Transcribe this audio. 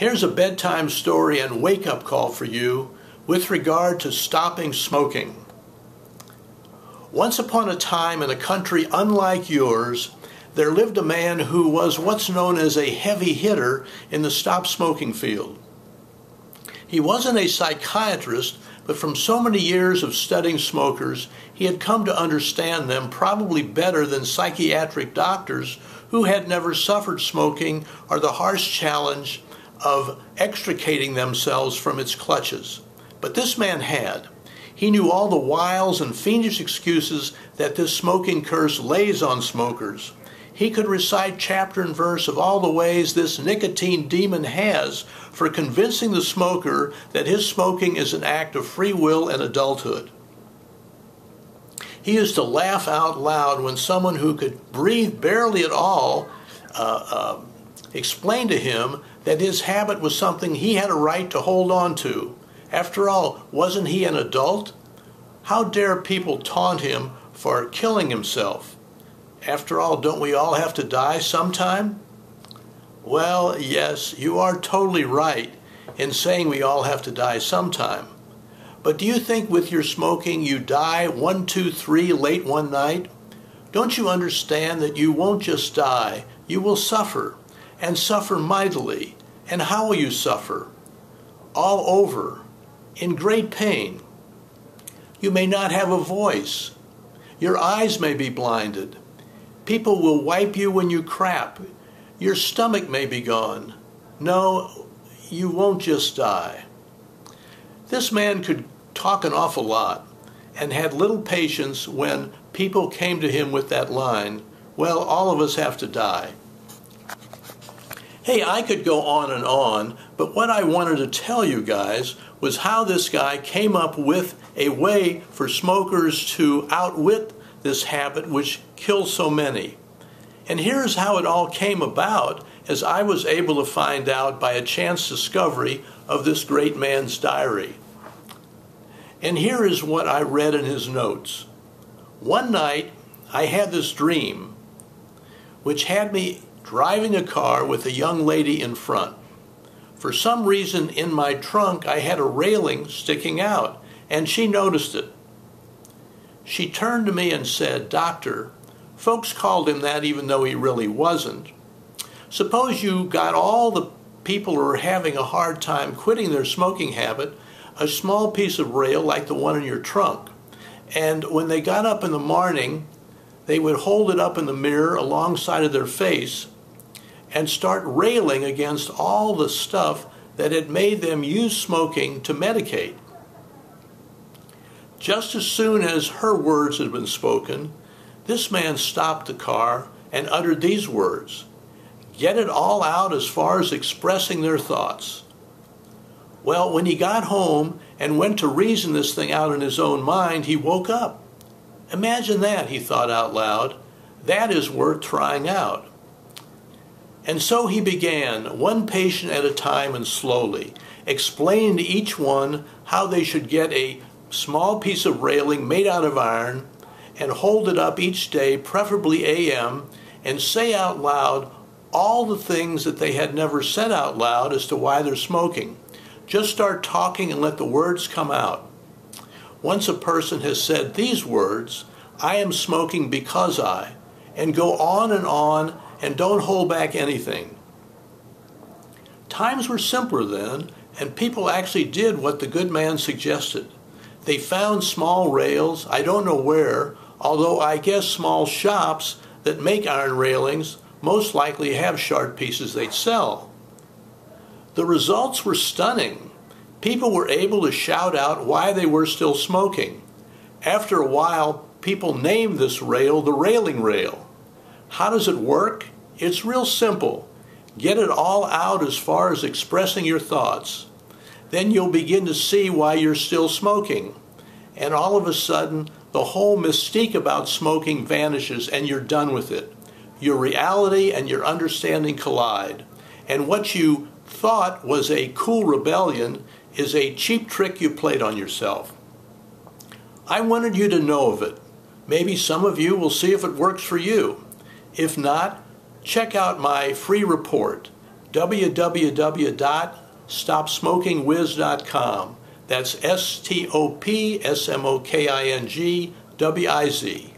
Here's a bedtime story and wake-up call for you with regard to stopping smoking. Once upon a time in a country unlike yours, there lived a man who was what's known as a heavy hitter in the stop smoking field. He wasn't a psychiatrist, but from so many years of studying smokers, he had come to understand them probably better than psychiatric doctors who had never suffered smoking or the harsh challenge of extricating themselves from its clutches. But this man had. He knew all the wiles and fiendish excuses that this smoking curse lays on smokers. He could recite chapter and verse of all the ways this nicotine demon has for convincing the smoker that his smoking is an act of free will and adulthood. He used to laugh out loud when someone who could breathe barely at all explained to him that his habit was something he had a right to hold on to. After all, wasn't he an adult? How dare people taunt him for killing himself? After all, don't we all have to die sometime? Well, yes, you are totally right in saying we all have to die sometime. But do you think with your smoking you die 1, 2, 3 late one night? Don't you understand that you won't just die, you will suffer, and suffer mightily. And how will you suffer? All over, in great pain. You may not have a voice. Your eyes may be blinded. People will wipe you when you crap. Your stomach may be gone. No, you won't just die. This man could talk an awful lot and had little patience when people came to him with that line, well, all of us have to die. Hey, I could go on, but what I wanted to tell you guys was how this guy came up with a way for smokers to outwit this habit which kills so many. And here's how it all came about, as I was able to find out by a chance discovery of this great man's diary. And here is what I read in his notes. One night, I had this dream, which had me driving a car with a young lady in front. For some reason, in my trunk, I had a railing sticking out, and she noticed it. She turned to me and said, "Doctor," folks called him that even though he really wasn't, "suppose you got all the people who are having a hard time quitting their smoking habit a small piece of rail like the one in your trunk. And when they got up in the morning, they would hold it up in the mirror alongside of their face and start railing against all the stuff that had made them use smoking to medicate." Just as soon as her words had been spoken, this man stopped the car and uttered these words, "Get it all out as far as expressing their thoughts." Well, when he got home and went to reason this thing out in his own mind, he woke up. Imagine that, he thought out loud. That is worth trying out. And so he began, one patient at a time and slowly, explaining to each one how they should get a small piece of railing made out of iron and hold it up each day, preferably AM, and say out loud all the things that they had never said out loud as to why they're smoking. Just start talking and let the words come out. Once a person has said these words, "I am smoking because I," and go on and don't hold back anything. Times were simpler then, and people actually did what the good man suggested. They found small rails, I don't know where, although I guess small shops that make iron railings most likely have short pieces they'd sell. The results were stunning. People were able to shout out why they were still smoking. After a while, people named this rail the railing rail. How does it work? It's real simple. Get it all out as far as expressing your thoughts. Then you'll begin to see why you're still smoking. And all of a sudden, the whole mystique about smoking vanishes and you're done with it. Your reality and your understanding collide. And what you thought was a cool rebellion is a cheap trick you played on yourself. I wanted you to know of it. Maybe some of you will see if it works for you. If not, check out my free report, www.stopsmokingwiz.com. That's STOPSMOKINGWIZ.